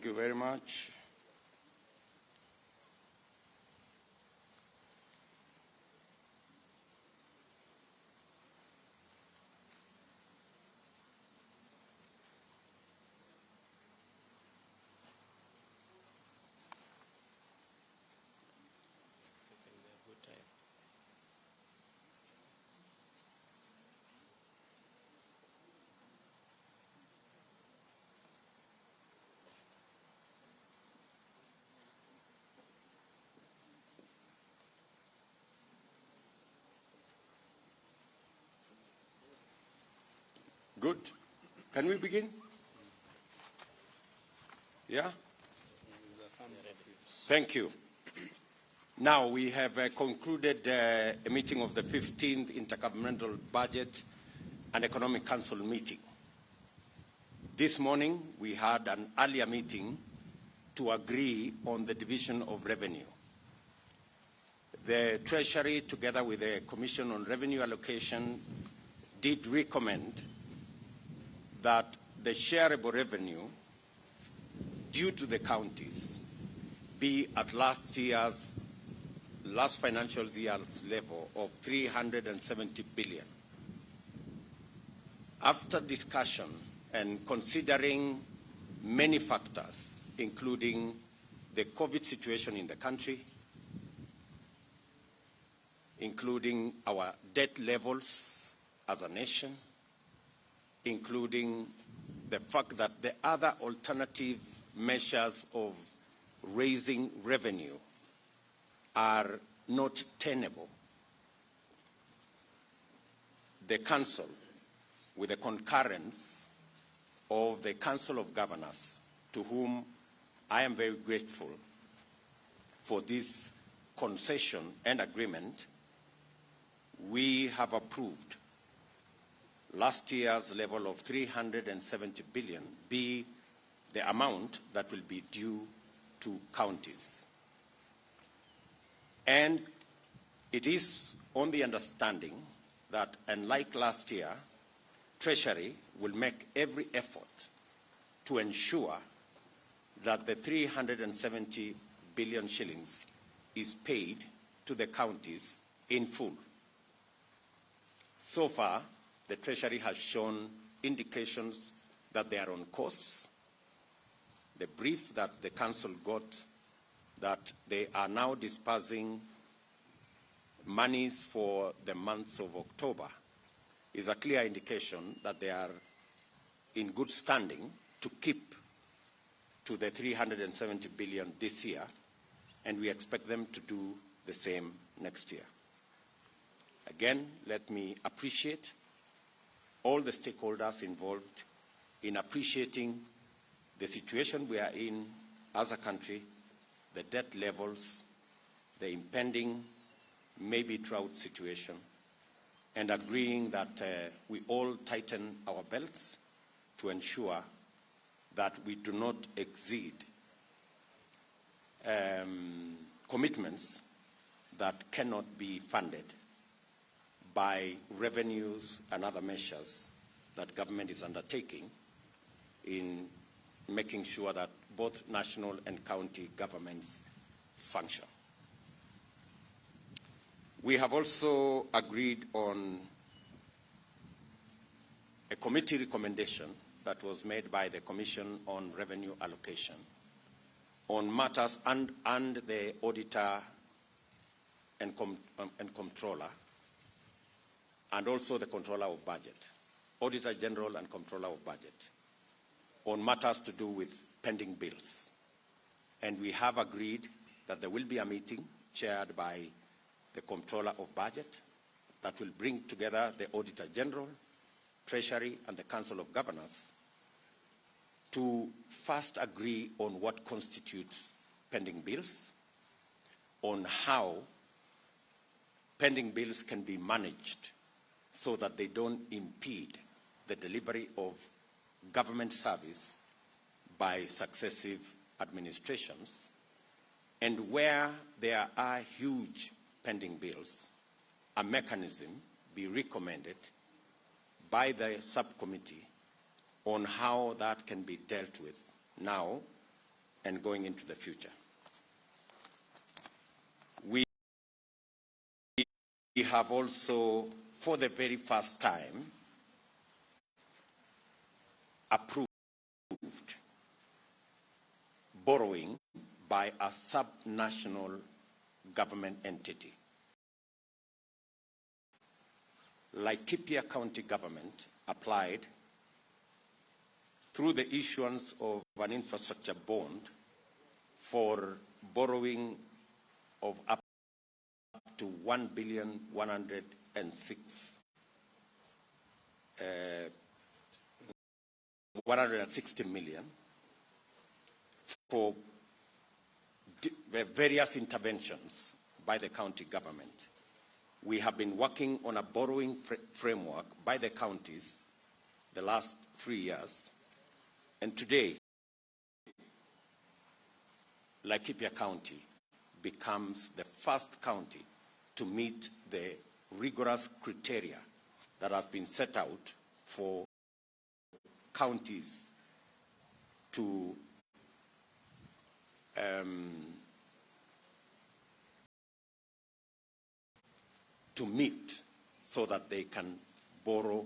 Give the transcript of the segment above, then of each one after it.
Thank you very much. Good. Can we begin? Yeah? Thank you. Now we have concluded a meeting of the 15th Intergovernmental Budget and Economic Council meeting. This morning we had an earlier meeting to agree on the division of revenue. The Treasury, together with the Commission on Revenue Allocation, did recommend that the shareable revenue due to the counties be at last financial year's level of 370 billion. After discussion and considering many factors, including the COVID situation in the country, including our debt levels as a nation, including the fact that the other alternative measures of raising revenue are not tenable, the Council, with the concurrence of the Council of Governors, to whom I am very grateful for this concession and agreement, we have approved last year's level of 370 billion be the amount that will be due to counties. And it is on the understanding that, unlike last year, Treasury will make every effort to ensure that the 370 billion shillings is paid to the counties in full. So far, the Treasury has shown indications that they are on course. The brief that the Council got that they are now dispersing monies for the month of October is a clear indication that they are in good standing to keep to the 370 billion this year, and we expect them to do the same next year. Again, let me appreciate all the stakeholders involved in appreciating the situation we are in as a country, the debt levels, the impending maybe drought situation, and agreeing that we all tighten our belts to ensure that we do not exceed commitments that cannot be funded by revenues and other measures that government is undertaking in making sure that both national and county governments function. We have also agreed on a committee recommendation that was made by the Commission on Revenue Allocation on matters and the auditor and comptroller, and also the controller of budget, Auditor General and Controller of Budget, on matters to do with pending bills. And we have agreed that there will be a meeting chaired by the Controller of Budget that will bring together the Auditor General, Treasury, and the Council of Governors to first agree on what constitutes pending bills, on how pending bills can be managed so that they don't impede the delivery of government service by successive administrations, and where there are huge pending bills, a mechanism be recommended by the subcommittee on how that can be dealt with now and going into the future. We have also, for the very first time, approved borrowing by a subnational government entity. Laikipia County Government applied through the issuance of an infrastructure bond for borrowing of up to $160 million for various interventions by the county government. We have been working on a borrowing framework by the counties the last 3 years, and today, Laikipia County becomes the first county to meet the rigorous criteria that have been set out for counties to meet so that they can borrow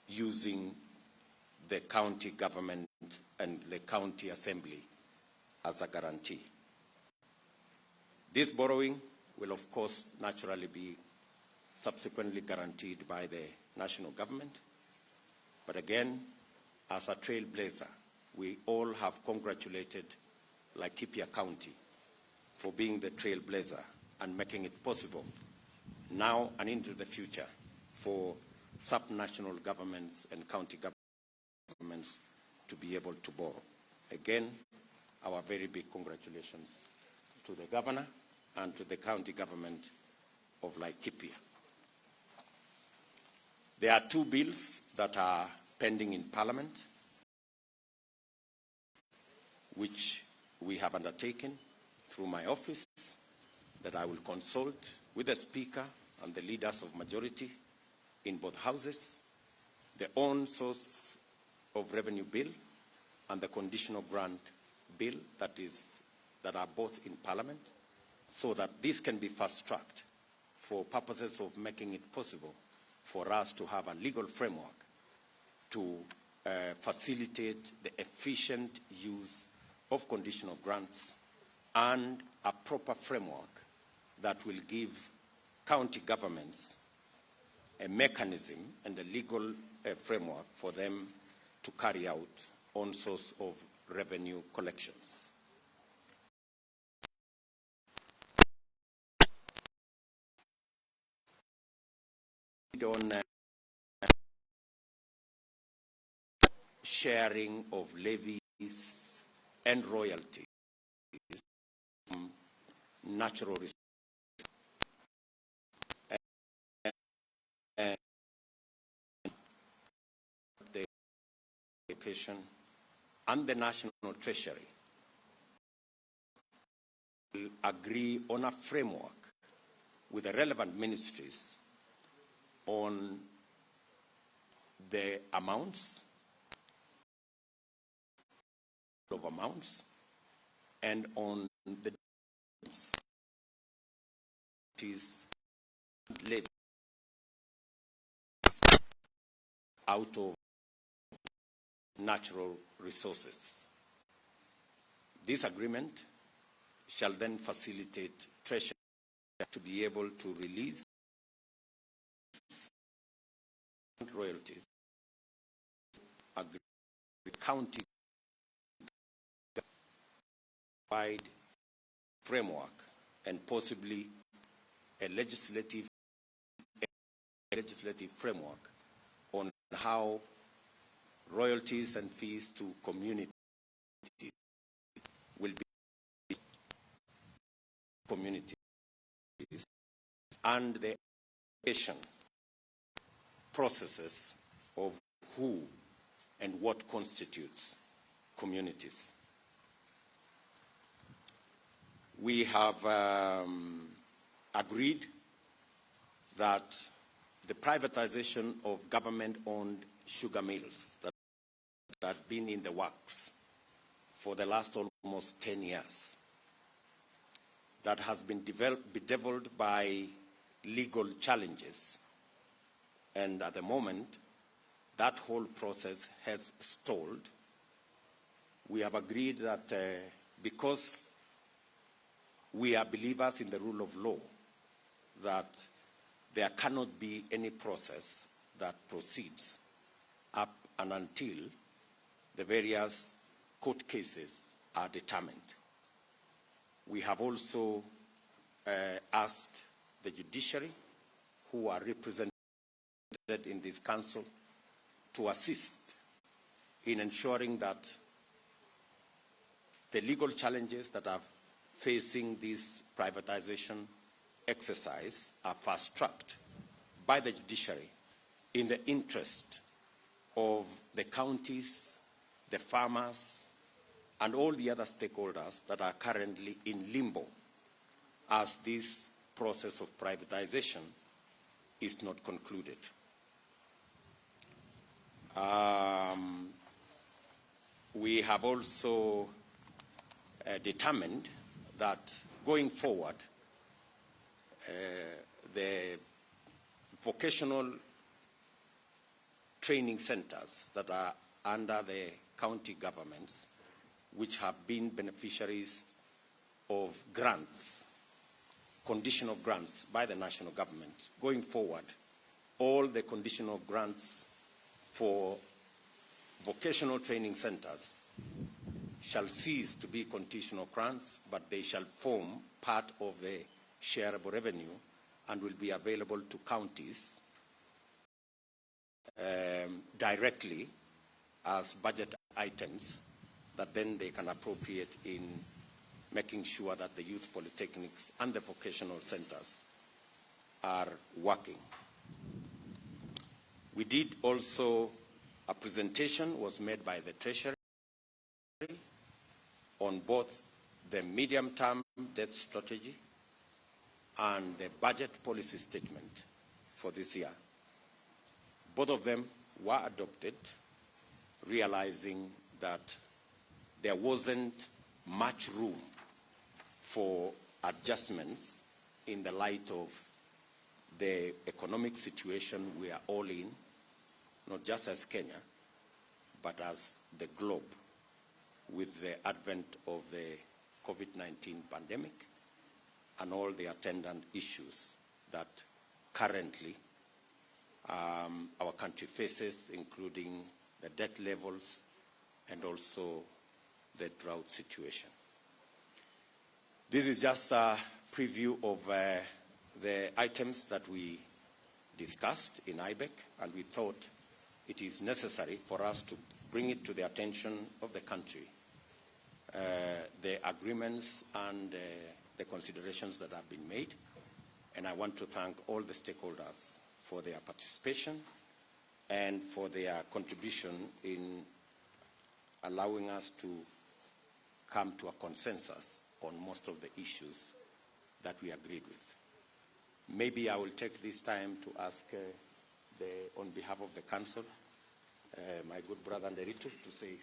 using the county government and the county assembly as a guarantee. This borrowing will, of course, naturally be subsequently guaranteed by the national government. But again, as a trailblazer, we all have congratulated Laikipia County for being the trailblazer and making it possible now and into the future for subnational governments and county governments to be able to borrow. Again, our very big congratulations to the governor and to the county government of Laikipia. There are 2 bills that are pending in Parliament, which we have undertaken through my office, that I will consult with the Speaker and the leaders of majority in both houses, the own source of revenue bill and the conditional grant bill that are both in Parliament, so that this can be fast-tracked for purposes of making it possible for us to have a legal framework to facilitate the efficient use of conditional grants and a proper framework that will give county governments a mechanism and a legal framework for them to carry out on source of revenue collections. On sharing of levies and royalties from natural resources and the education and the National Treasury will agree on a framework with the relevant ministries on the amounts and on the levies out of natural resources. This agreement shall then facilitate Treasury to be able to release royalties, county wide framework, and possibly a legislative framework on how royalties and fees to communities will be communities and the education processes of who and what constitutes communities. We have agreed that the privatization of government-owned sugar mills that that had been in the works for the last almost 10 years, that has been bedeviled by legal challenges. And at the moment, that whole process has stalled. We have agreed that because we are believers in the rule of law, that there cannot be any process that proceeds up and until the various court cases are determined. We have also asked the judiciary, who are represented in this council, to assist in ensuring that the legal challenges that are facing this privatization exercise are fast-tracked by the judiciary in the interest of the counties, the farmers, and all the other stakeholders that are currently in limbo as this process of privatization is not concluded. We have also determined that going forward, the vocational training centers that are under the county governments, which have been beneficiaries of grants, conditional grants by the national government, going forward, all the conditional grants for vocational training centers shall cease to be conditional grants, but they shall form part of the shareable revenue and will be available to counties directly as budget items that then they can appropriate in making sure that the youth polytechnics and the vocational centers are working. We did also, a presentation was made by the Treasury on both the medium-term debt strategy and the budget policy statement for this year. Both of them were adopted, realizing that there wasn't much room for adjustments in the light of the economic situation we are all in, not just as Kenya, but as the globe, with the advent of the COVID-19 pandemic and all the attendant issues that currently our country faces, including the debt levels and also the drought situation. This is just a preview of the items that we discussed in Ibec, and we thought it is necessary for us to bring it to the attention of the country, the agreements and the considerations that have been made. And I want to thank all the stakeholders for their participation and for their contribution in allowing us to come to a consensus on most of the issues that we agreed with. Maybe I will take this time to ask on behalf of the council, my good brother Ruto, to say